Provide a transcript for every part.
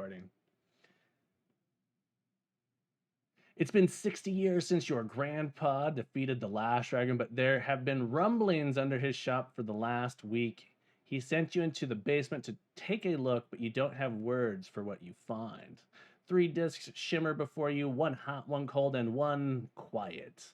recording. It's been 60 years since your grandpa defeated the last dragon, but there have been rumblings under his shop for the last week. He sent you into the basement to take a look, but you don't have words for what you find. 3 discs shimmer before you, 1 hot, 1 cold, and 1 quiet.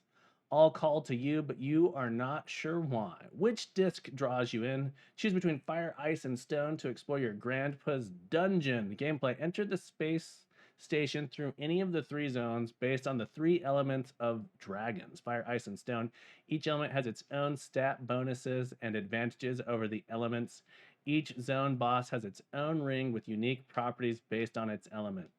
All call to you, but you are not sure why. Which disc draws you in? Choose between fire, ice, and stone to explore your grandpa's dungeon. Gameplay. Enter the space station through any of the 3 zones based on the 3 elements of dragons: fire, ice, and stone. Each element has its own stat bonuses and advantages over the elements. Each zone boss has its own ring with unique properties based on its element.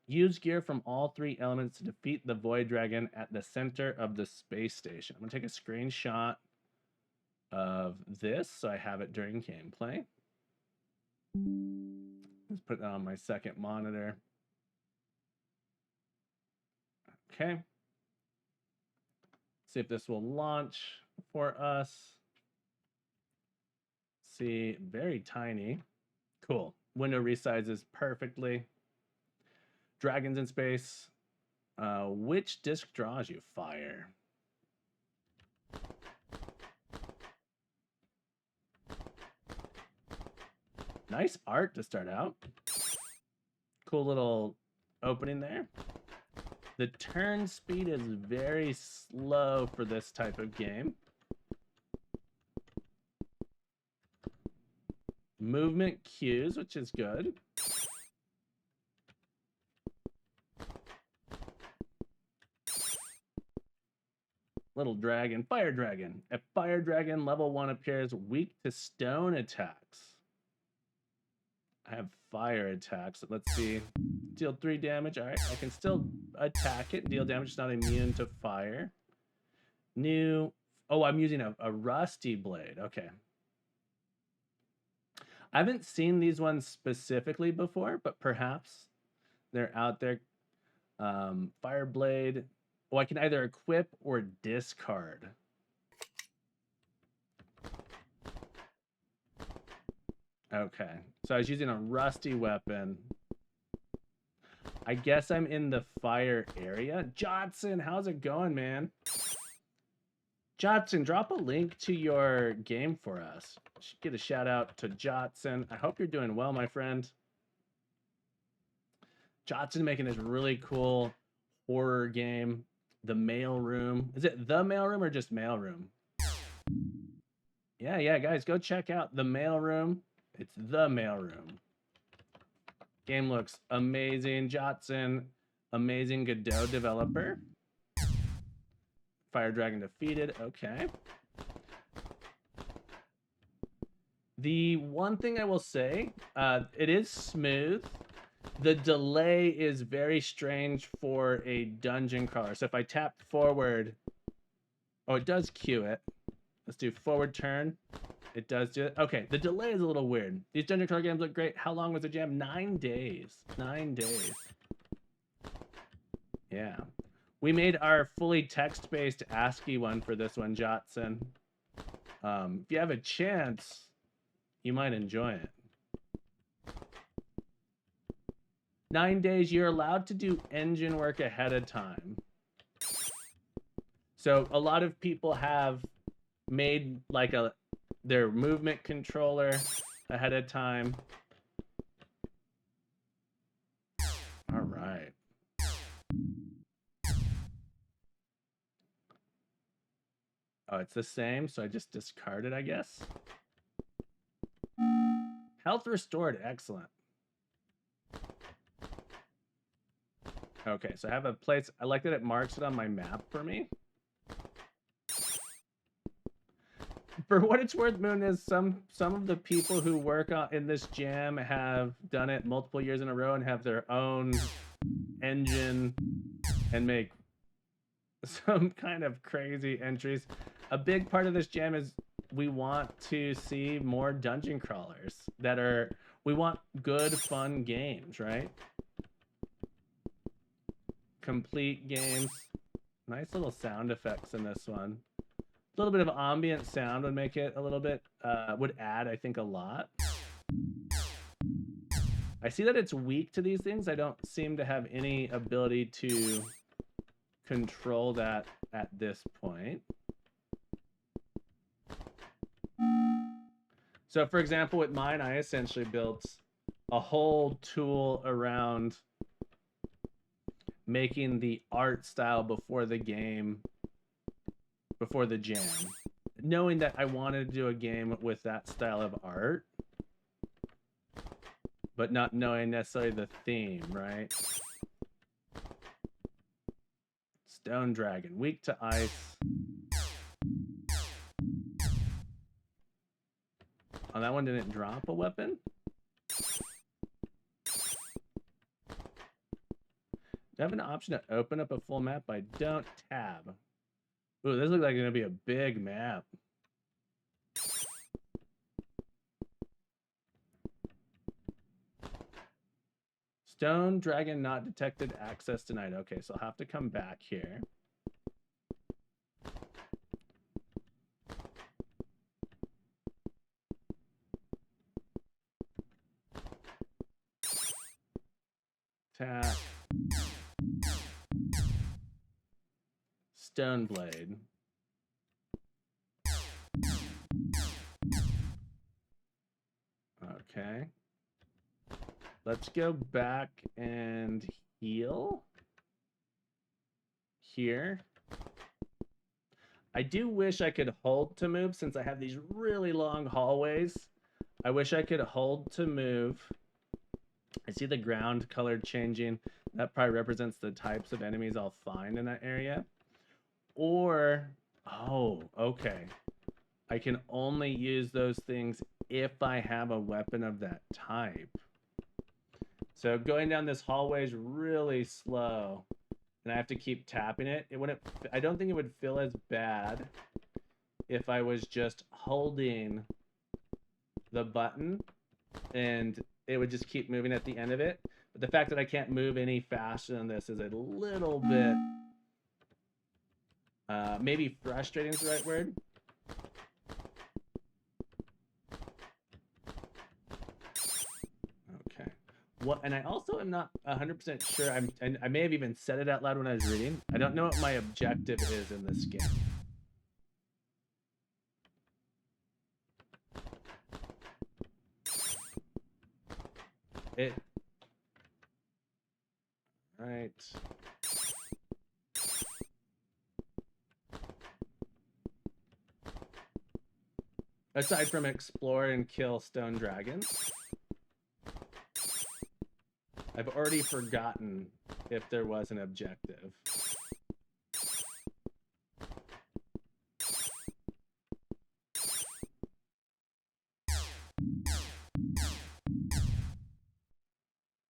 Use gear from all 3 elements to defeat the void dragon at the center of the space station. I'm gonna take a screenshot of this so I have it during gameplay. Let's put that on my second monitor. Okay. See if this will launch for us. See, very tiny. Cool. Window resizes perfectly. Dragons in space. Which disc draws you? Fire. Nice art to start out. Cool little opening there. The turn speed is very slow for this type of game. Movement cues, which is good. Little dragon, fire dragon. A fire dragon level 1 appears weak to stone attacks. I have fire attacks. Let's see. Deal 3 damage. All right, I can still attack it and deal damage. It's not immune to fire. New. Oh, I'm using a rusty blade. Okay. I haven't seen these ones specifically before, but perhaps they're out there. Fire blade. Oh, I can either equip or discard. Okay, so I was using a rusty weapon. I guess I'm in the fire area. Jotson, how's it going, man? Jotson, drop a link to your game for us. Should get a shout out to Jotson. I hope you're doing well, my friend. Jotson making this really cool horror game. The Mail Room. Is it The Mail Room or just Mail Room? Yeah, guys, go check out The Mail Room. It's The Mail Room. Game looks amazing. Jotson, amazing Godot developer. Fire Dragon defeated. Okay. The one thing I will say, it is smooth. The delay is very strange for a dungeon crawler. So if I tap forward, oh, it does cue it. Let's do forward turn. It does do it. Okay, the delay is a little weird. These dungeon crawler games look great. How long was the jam? 9 days. 9 days. Yeah. We made our fully text-based ASCII one for this one, Jotson. If you have a chance, you might enjoy it. 9 days, you're allowed to do engine work ahead of time. So a lot of people have made like their movement controller ahead of time. All right. Oh, it's the same, so I just discard it, I guess. Health restored, excellent. Okay, so I have a place. I like that it marks it on my map for me. For what it's worth, Moon, is some of the people who work in this jam have done it multiple years in a row and have their own engine and make some kind of crazy entries. A big part of this jam is we want to see more dungeon crawlers we want good, fun games, right? Complete games. Nice little sound effects in this one. A little bit of ambient sound would make it a little bit, would add, I think, a lot. I see that it's weak to these things. I don't seem to have any ability to control that at this point. So for example, with mine, I essentially built a whole tool around making the art style before the game, before the jam, knowing that I wanted to do a game with that style of art, but not knowing necessarily the theme, right? Stone Dragon, weak to ice. Oh, that one didn't drop a weapon? Do I have an option to open up a full map? I don't tab. Ooh, this looks like it's gonna be a big map. Stone Dragon not detected, access denied. Okay, so I'll have to come back here. Tap. Stone Blade. Okay. Let's go back and heal here. I do wish I could hold to move since I have these really long hallways. I wish I could hold to move. I see the ground color changing. That probably represents the types of enemies I'll find in that area. Or, oh, okay. I can only use those things if I have a weapon of that type. So going down this hallway is really slow, and I have to keep tapping it. It wouldn't. I don't think it would feel as bad if I was just holding the button, and it would just keep moving at the end of it. But the fact that I can't move any faster than this is a little bit, maybe frustrating is the right word. What, and I also am not 100% sure. I may have even said it out loud when I was reading. I don't know what my objective is in this game. Right. Aside from explore and kill stone dragons, I've already forgotten if there was an objective.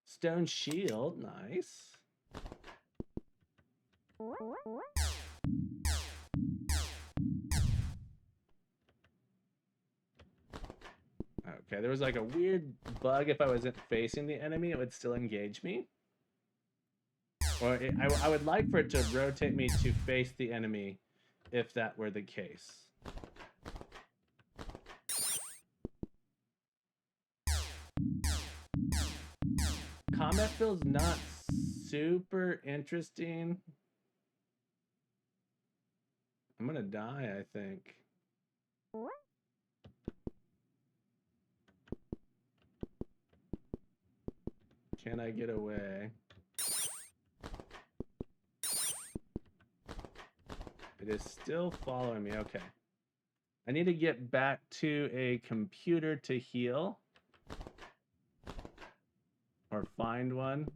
Stone shield, nice. Okay, there was like a weird bug. If I wasn't facing the enemy, it would still engage me. Or I would like for it to rotate me to face the enemy if that were the case. Combat feels not super interesting. I'm gonna die, I think. Can I get away? It is still following me. Okay. I need to get back to a computer to heal. Or find one.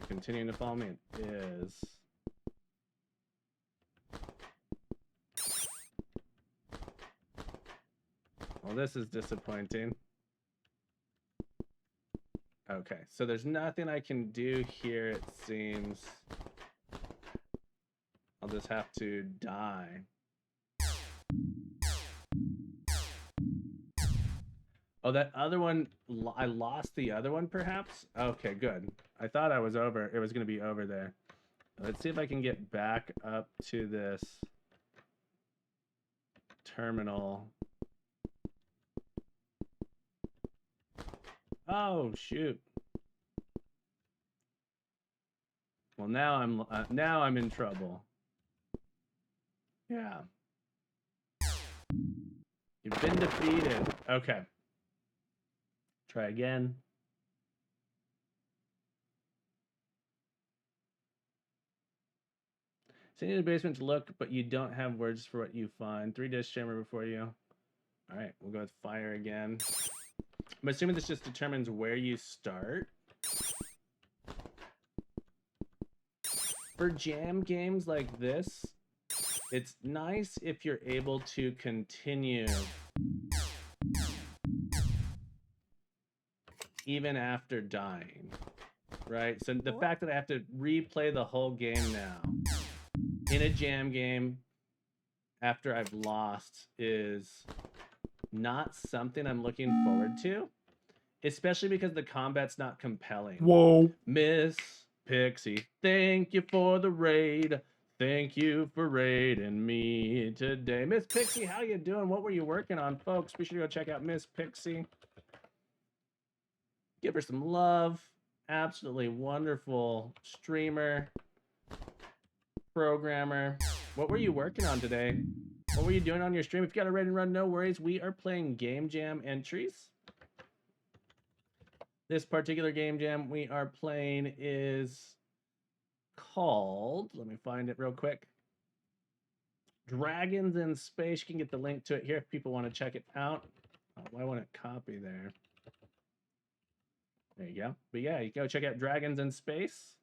Continuing to follow me. It is. Well, this is disappointing. Okay, so there's nothing I can do here, it seems. I'll just have to die. Oh, that other one, I lost the other one, perhaps? Okay, good. I thought I was over. It was going to be over there. Let's see if I can get back up to this terminal. Oh, shoot. Well, now I'm in trouble. Yeah. You've been defeated. Okay. Try again. Send you to the basement to look, but you don't have words for what you find. 3 dish chamber before you. All right, we'll go with fire again. I'm assuming this just determines where you start. For jam games like this, it's nice if you're able to continue even after dying, right? So the fact that I have to replay the whole game now in a jam game after I've lost is not something I'm looking forward to, especially because the combat's not compelling. Whoa. Miss Pixie, thank you for the raid. Thank you for raiding me today. Miss Pixie, how you doing? What were you working on, folks? Be sure to go check out Miss Pixie. Give her some love. Absolutely wonderful streamer, programmer. What were you working on today? What were you doing on your stream? If you got a raid and run, no worries. We are playing Game Jam entries. This particular Game Jam we are playing is called, let me find it real quick, Dragons in Space. You can get the link to it here if people want to check it out. Why won't it copy there? There you go. But yeah, you go check out Dragons in Space.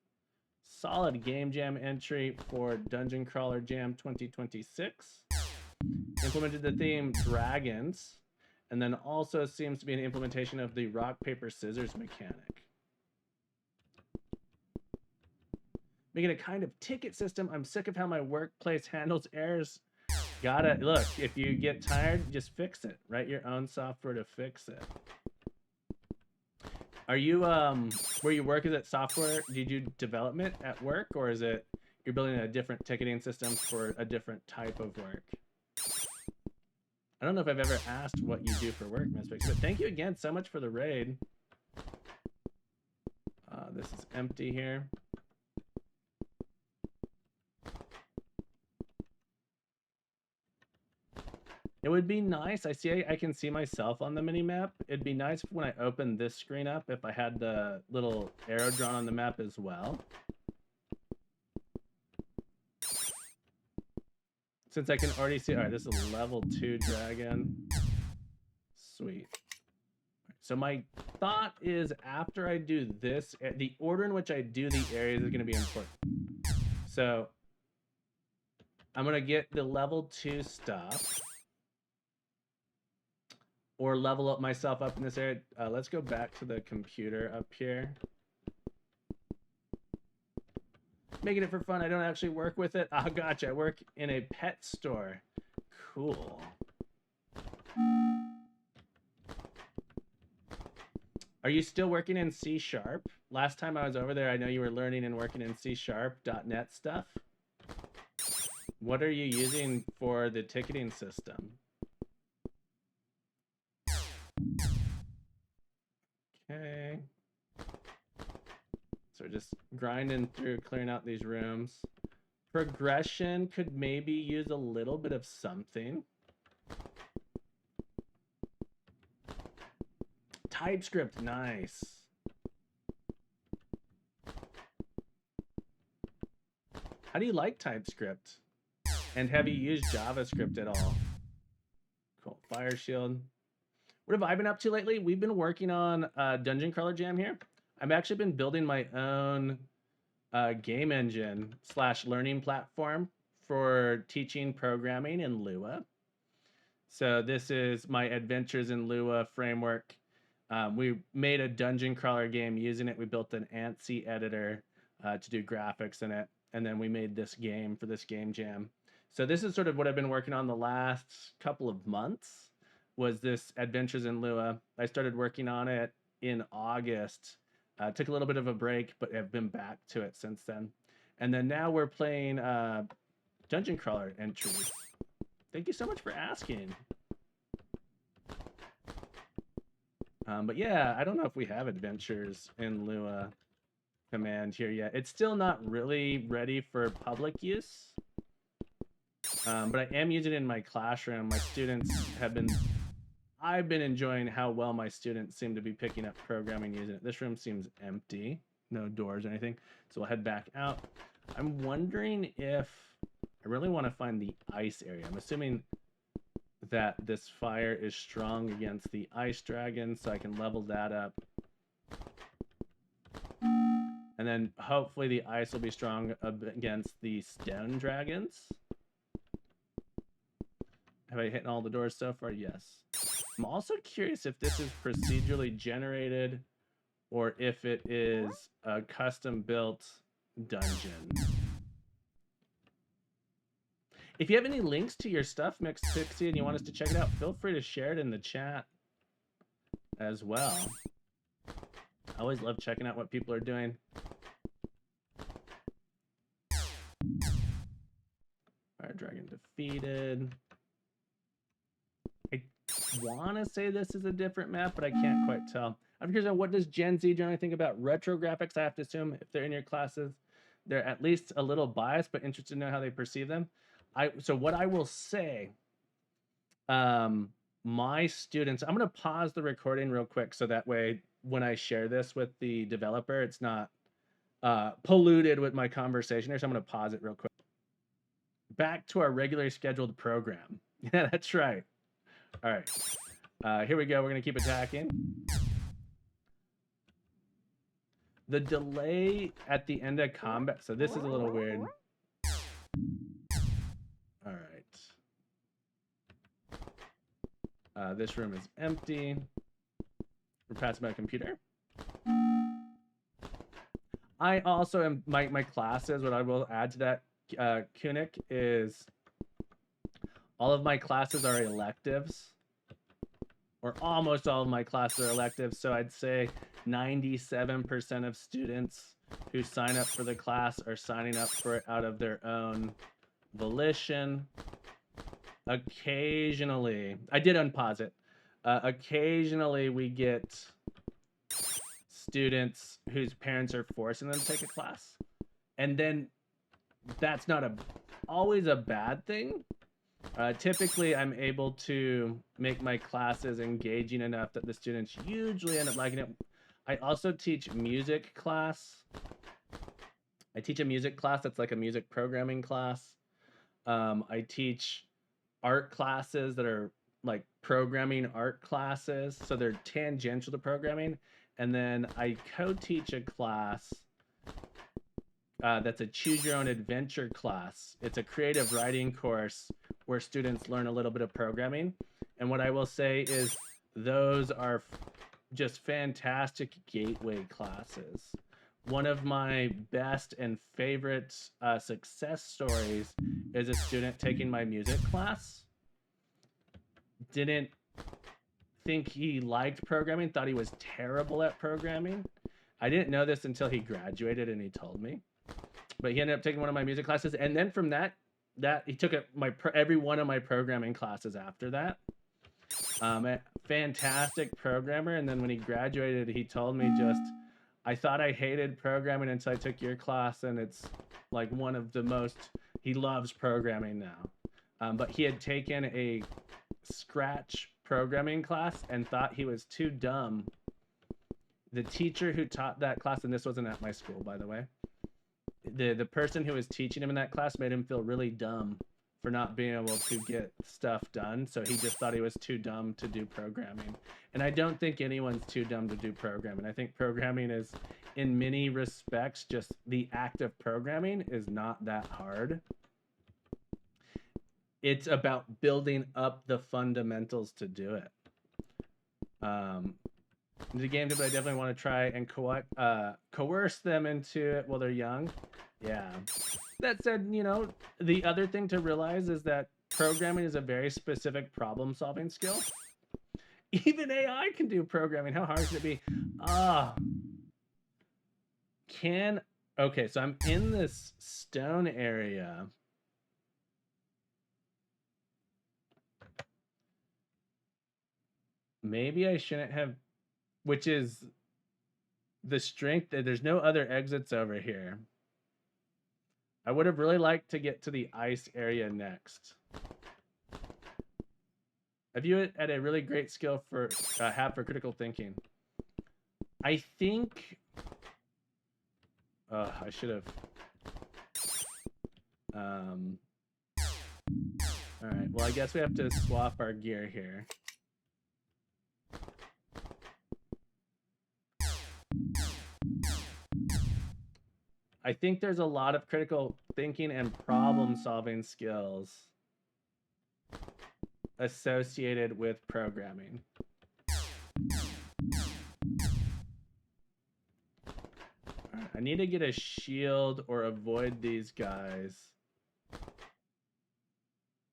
Solid Game Jam entry for Dungeon Crawler Jam 2026. Implemented the theme Dragons, and then also seems to be an implementation of the rock, paper, scissors mechanic. Making a kind of ticket system. I'm sick of how my workplace handles errors. Gotta, look, if you get tired, just fix it. Write your own software to fix it. Are you, where you work, is it software? Do you do development at work, or is it you're building a different ticketing system for a different type of work? I don't know if I've ever asked what you do for work, Miss Pixie, but thank you again so much for the raid. This is empty here. It would be nice. I can see myself on the mini map. It'd be nice when I open this screen up if I had the little arrow drawn on the map as well. Since I can already see, all right, this is a level 2 dragon. Sweet. So my thought is after I do this, the order in which I do the areas is going to be important. So I'm going to get the level 2 stuff. Or level up myself up in this area. Let's go back to the computer up here. Making it for fun. I don't actually work with it. Oh, gotcha. I work in a pet store. Cool. Are you still working in C#? Last time I was over there, I know you were learning and working in C#, .NET stuff. What are you using for the ticketing system? Okay. So we're just grinding through, clearing out these rooms. Progression could maybe use a little bit of something. TypeScript, nice. How do you like TypeScript? And have you used JavaScript at all? Cool, Fire Shield. What have I been up to lately? We've been working on Dungeon Crawler Jam here. I've actually been building my own game engine / learning platform for teaching programming in Lua. So this is my Adventures in Lua framework. We made a Dungeon Crawler game using it. We built an ANSI editor to do graphics in it. And then we made this game for this game jam. So this is sort of what I've been working on the last couple of months, was this Adventures in Lua. I started working on it in August. Took a little bit of a break, but have been back to it since then. And then now we're playing Dungeon Crawler entries. Thank you so much for asking. But yeah, I don't know if we have adventures in Lua command here yet. It's still not really ready for public use. But I am using it in my classroom. My students have been... I've been enjoying how well my students seem to be picking up programming using it. This room seems empty. No doors or anything. So we'll head back out. I'm wondering if... I really want to find the ice area. I'm assuming that this fire is strong against the ice dragon, so I can level that up. And then hopefully the ice will be strong against the stone dragons. Have I hit all the doors so far? Yes. I'm also curious if this is procedurally generated or if it is a custom built dungeon. If you have any links to your stuff, Mixed Pixie, and you want us to check it out, feel free to share it in the chat as well. I always love checking out what people are doing. Fire Dragon defeated. I want to say this is a different map, but I can't quite tell. I'm curious, what does Gen Z generally think about retro graphics? I have to assume if they're in your classes, they're at least a little biased, but interested to know how they perceive them. So what I will say, my students, I'm going to pause the recording real quick so that way when I share this with the developer, it's not polluted with my conversation here. So I'm going to pause it real quick. Back to our regularly scheduled program. Yeah, that's right. All right. Here we go. We're going to keep attacking. The delay at the end of combat. So this is a little weird. All right. This room is empty. We're passing by a computer. I also am, my classes, what I will add to that, Kunik, is all of my classes are electives. Or almost all of my classes are electives. So I'd say 97% of students who sign up for the class are signing up for it out of their own volition. Occasionally, I did unpause it. Occasionally we get students whose parents are forcing them to take a class. And then that's not always a bad thing. Typically, I'm able to make my classes engaging enough that the students usually end up liking it. I also teach music class. I teach a music class that's like a music programming class. I teach art classes that are like programming art classes. So they're tangential to programming. And then I co-teach a class that's a choose your own adventure class. It's a creative writing course where students learn a little bit of programming. And what I will say is those are just fantastic gateway classes. One of my best and favorite success stories is a student taking my music class. Didn't think he liked programming, thought he was terrible at programming. I didn't know this until he graduated and he told me. But he ended up taking one of my music classes, and then from that he took every one of my programming classes after that. A fantastic programmer, and then when he graduated, he told me I thought I hated programming until I took your class, and it's like one of the most, he loves programming now. But he had taken a Scratch programming class and thought he was too dumb. The teacher who taught that class, and this wasn't at my school, by the way, the person who was teaching him in that class made him feel really dumb for not being able to get stuff done. So he just thought he was too dumb to do programming. And I don't think anyone's too dumb to do programming. I think programming is, in many respects, just the act of programming is not that hard. It's about building up the fundamentals to do it. The game, but I definitely want to try and coerce them into it while they're young. Yeah. That said, the other thing to realize is that programming is a very specific problem-solving skill. Even AI can do programming. How hard can it be? Okay, so I'm in this stone area. Maybe I shouldn't have, which is the strength that there's no other exits over here. I would have really liked to get to the ice area next. I view it at a really great skill for have for critical thinking. I think I should have. All right. Well, I guess we have to swap our gear here. I think there's a lot of critical thinking and problem solving skills associated with programming. I need to get a shield or avoid these guys.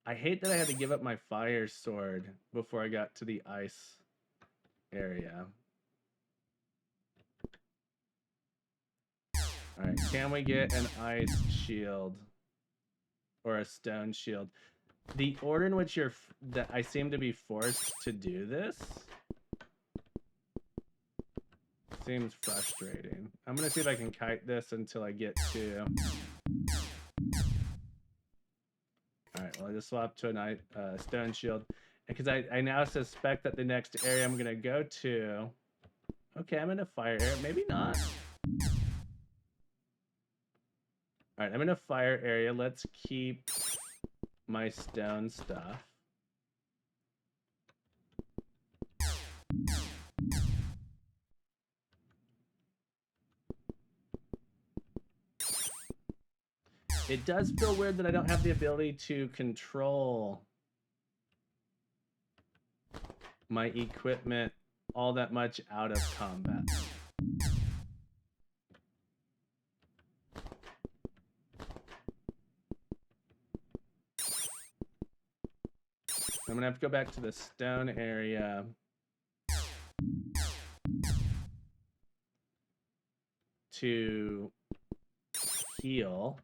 I hate that I had to give up my fire sword before I got to the ice area. All right, can we get an ice shield or a stone shield? The order in which that I seem to be forced to do this seems frustrating. I'm gonna see if I can kite this until I get to. All right, well, I just swapped to a stone shield because I now suspect that the next area I'm gonna go to. Okay, I'm in a fire area. Maybe not. All right, I'm in a fire area. Let's keep my stone stuff. It does feel weird that I don't have the ability to control my equipment all that much out of combat. I'm gonna have to go back to the stone area. To heal.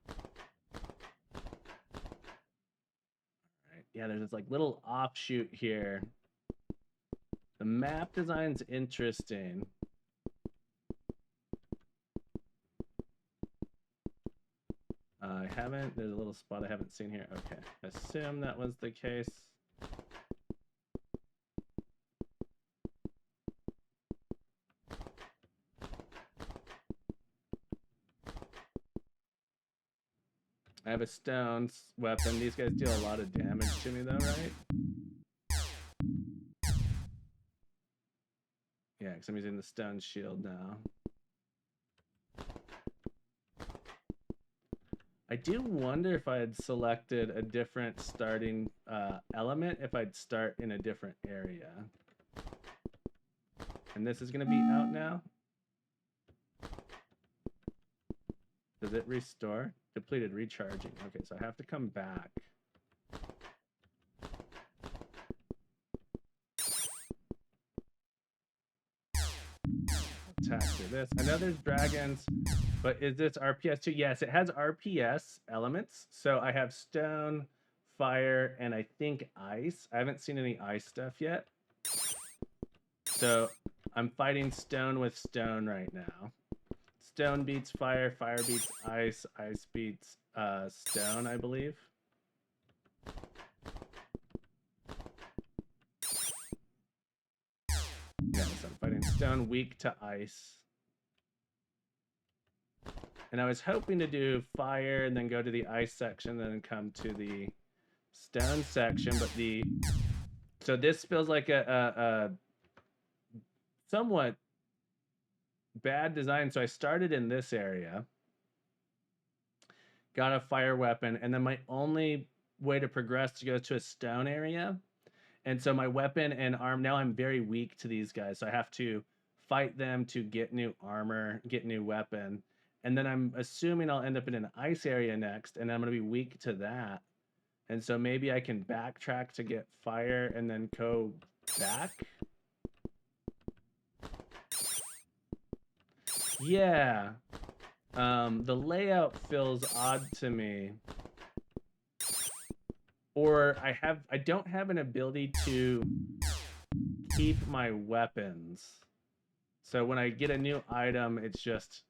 Right. Yeah, there's this like little offshoot here. The map design's interesting. There's a little spot I haven't seen here. Okay, assume that was the case. I have a stone weapon. These guys deal a lot of damage to me though, right? Yeah, because I'm using the stone shield now. I do wonder if I had selected a different starting element, if I'd start in a different area. And this is going to be out now. Does it restore? Depleted, recharging. Okay, so I have to come back. Attack through this. I know there's dragons, but is this RPS too? Yes, it has RPS elements. So I have stone, fire, and I think ice. I haven't seen any ice stuff yet. So I'm fighting stone with stone right now. Stone beats fire, fire beats ice, ice beats stone, I believe. Yeah, so I'm fighting stone, weak to ice. And I was hoping to do fire and then go to the ice section, then come to the stone section, but so this feels like a somewhat bad design. So I started in this area, got a fire weapon, and then my only way to progress to go to a stone area. And so my weapon and arm, now I'm very weak to these guys. So I have to fight them to get new armor, get new weapon. And then I'm assuming I'll end up in an ice area next, and I'm going to be weak to that. And so maybe I can backtrack to get fire and then go back. Yeah. The layout feels odd to me. Or I don't have an ability to keep my weapons. So when I get a new item, it's just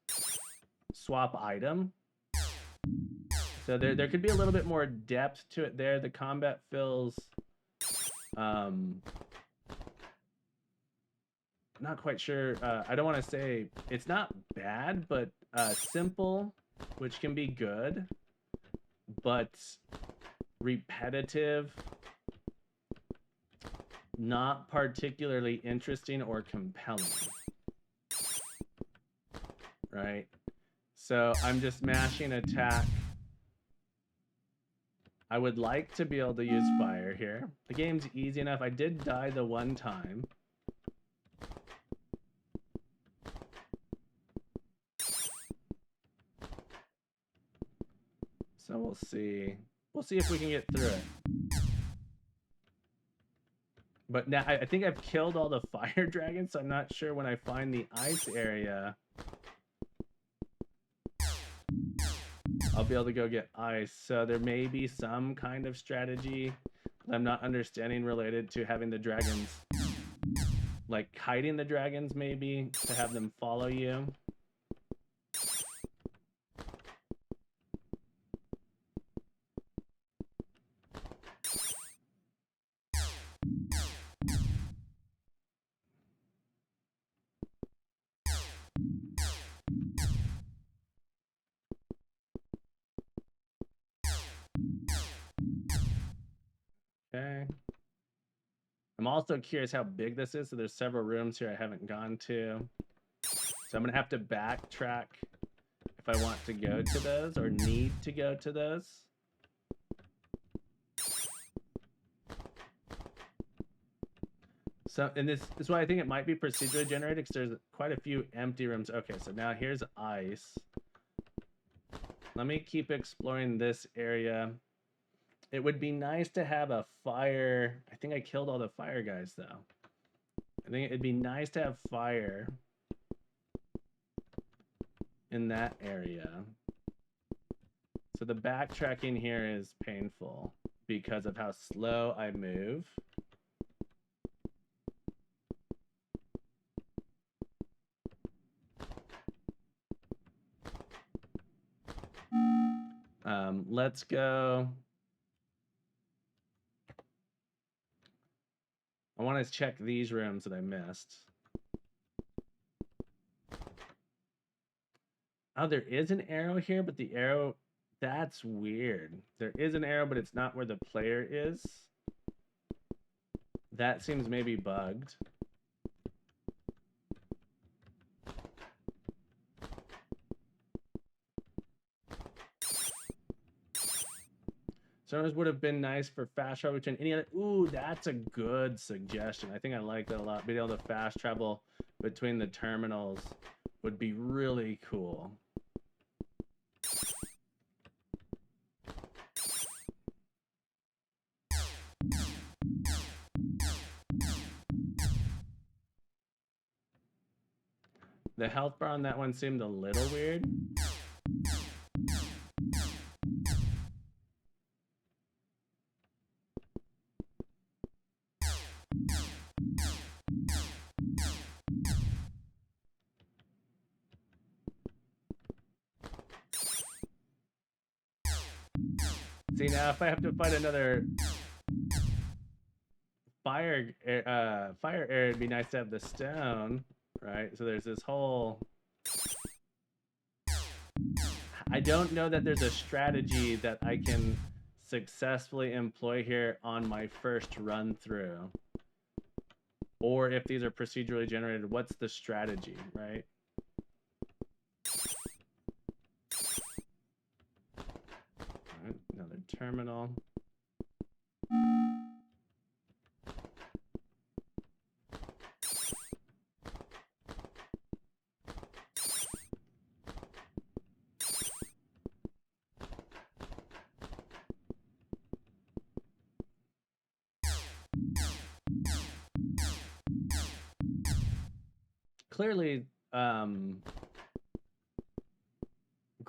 swap item. So there could be a little bit more depth to it there. The combat feels not quite sure. I don't want to say it's not bad, but simple, which can be good, but repetitive, not particularly interesting or compelling. Right? So I'm just mashing attack. I would like to be able to use fire here. The game's easy enough. I did die the one time. So we'll see. We'll see if we can get through it. But now I think I've killed all the fire dragons, so I'm not sure when I find the ice area I'll be able to go get ice. So there may be some kind of strategy I'm not understanding related to having the dragons, like hiding the dragons maybe to have them follow you. Okay. I'm also curious how big this is. So there's several rooms here I haven't gone to. So I'm gonna have to backtrack if I want to go to those or need to go to those. So, and this is why I think it might be procedurally generated, because there's quite a few empty rooms. Okay, so now here's ice. Let me keep exploring this area. It would be nice to have a fire. I think I killed all the fire guys, though. I think it'd be nice to have fire in that area. So the backtracking here is painful because of how slow I move. Let's go. I want to check these rooms that I missed. Oh, there is an arrow here, but the arrow, that's weird. There is an arrow, but it's not where the player is. That seems maybe bugged. Servers would have been nice for fast travel between any other. Ooh, that's a good suggestion. I think I like that a lot. Being able to fast travel between the terminals would be really cool. The health bar on that one seemed a little weird. See, now if I have to fight another fire area, it'd be nice to have the stone, right? So there's this whole... I don't know that there's a strategy that I can successfully employ here on my first run through. Or if these are procedurally generated, what's the strategy, right? All right, another terminal. Clearly,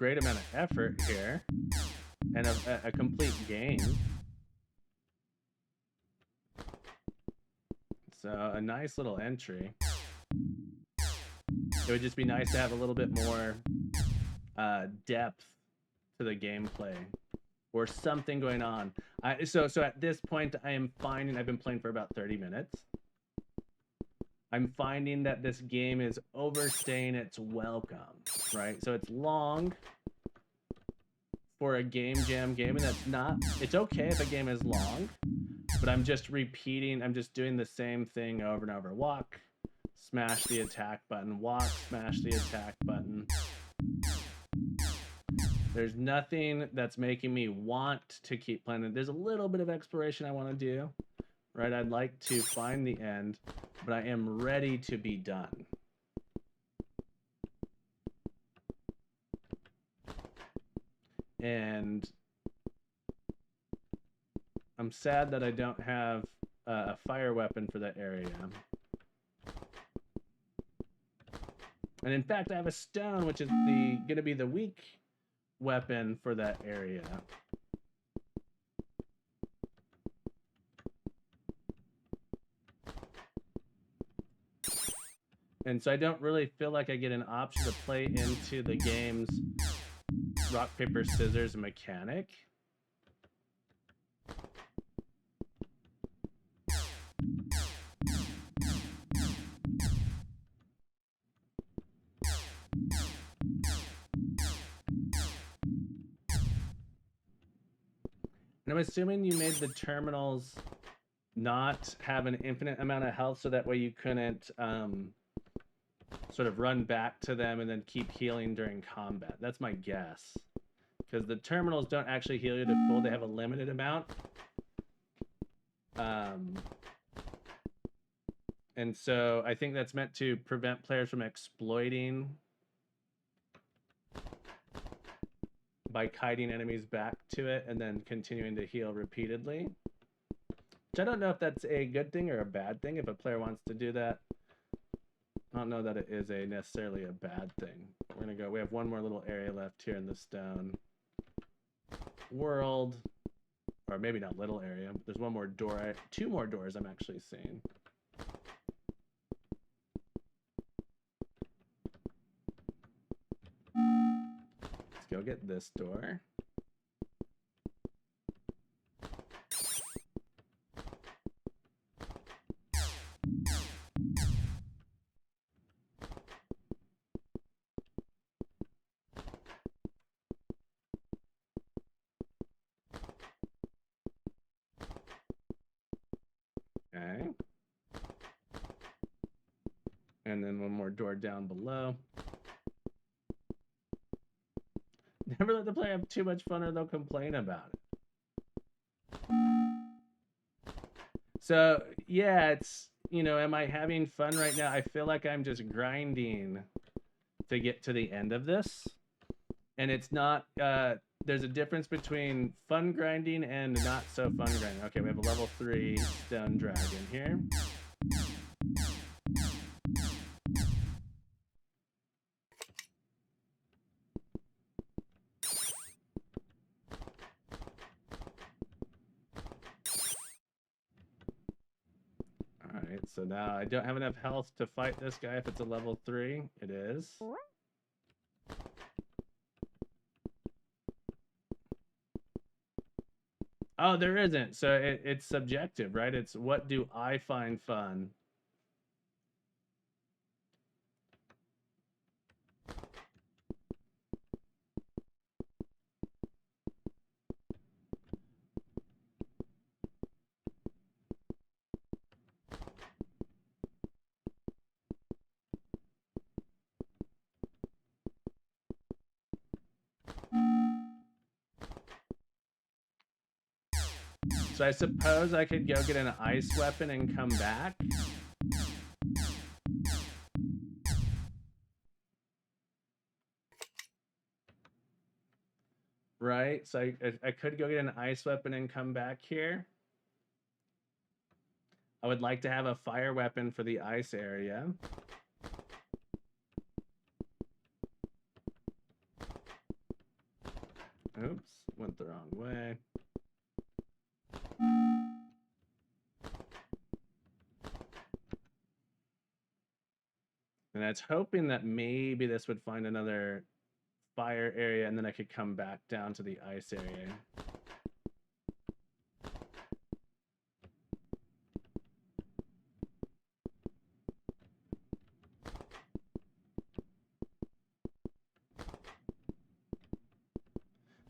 great amount of effort here and a complete game. So a nice little entry. It would just be nice to have a little bit more depth to the gameplay or something going on. So at this point, I am finding, I've been playing for about 30 minutes. I'm finding that this game is overstaying its welcome, right? So it's long for a game jam game, and that's not, it's okay if a game is long, but I'm just repeating, I'm just doing the same thing over and over. Walk, smash the attack button, walk, smash the attack button. There's nothing that's making me want to keep playing it. There's a little bit of exploration I want to do, right? I'd like to find the end, but I am ready to be done. And I'm sad that I don't have a fire weapon for that area. And in fact, I have a stone, which is gonna be the weak weapon for that area. And so I don't really feel like I get an option to play into the game's rock, paper, scissors mechanic. And I'm assuming you made the terminals not have an infinite amount of health, so that way you couldn't sort of run back to them and then keep healing during combat. That's my guess. Because the terminals don't actually heal you to full, they have a limited amount. And so I think that's meant to prevent players from exploiting by kiting enemies back to it and then continuing to heal repeatedly. Which I don't know if that's a good thing or a bad thing. If a player wants to do that, I don't know that it is necessarily a bad thing. We're gonna go, we have one more little area left here in the stone world. Or maybe not little area, but there's one more door, two more doors I'm actually seeing. Let's go get this door. Okay. And then one more door down below. Never let the player have too much fun or they'll complain about it. So, yeah, it's, you know, am I having fun right now? I feel like I'm just grinding to get to the end of this. And it's not, there's a difference between fun grinding and not so fun grinding. Okay, we have a level 3 stone dragon here. Alright, so now I don't have enough health to fight this guy if it's a level 3. It is. Oh, there isn't. So it's subjective, right? It's what do I find fun? So I suppose I could go get an ice weapon and come back. Right? So I could go get an ice weapon and come back here. I would like to have a fire weapon for the ice area. Oops, went the wrong way. And I was hoping that maybe this would find another fire area and then I could come back down to the ice area.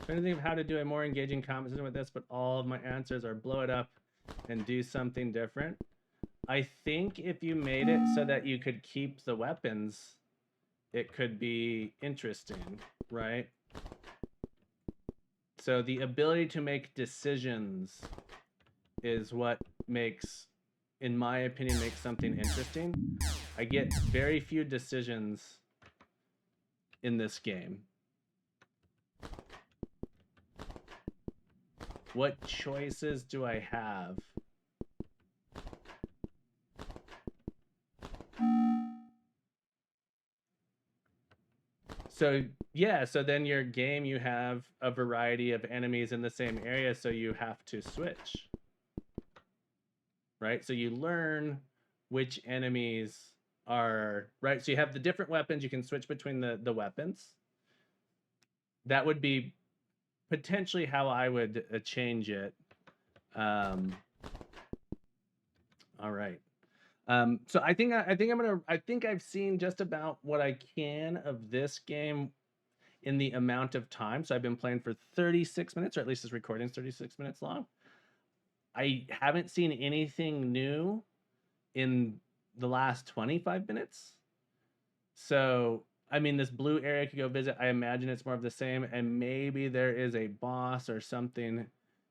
Trying to think of how to do a more engaging conversation with this, but all of my answers are blow it up and do something different. I think if you made it so that you could keep the weapons, it could be interesting, right? So the ability to make decisions is what makes, in my opinion, makes something interesting. I get very few decisions in this game. What choices do I have? So yeah, so then your game, you have a variety of enemies in the same area, so you have to switch. Right? So you learn which enemies are, right? So you have the different weapons, you can switch between the weapons. That would be potentially how I would change it. All right. So I think I've seen just about what I can of this game in the amount of time. So I've been playing for 36 minutes, or at least this recording is 36 minutes long. I haven't seen anything new in the last 25 minutes. So, I mean, this blue area could go visit. I imagine it's more of the same, and maybe there is a boss or something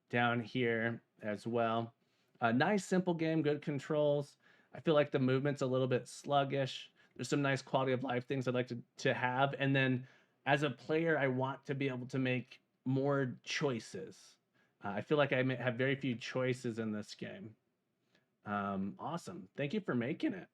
down here as well. A nice, simple game, good controls. I feel like the movement's a little bit sluggish. There's some nice quality of life things I'd like to have. And then as a player, I want to be able to make more choices. I feel like I have very few choices in this game. Awesome. Thank you for making it.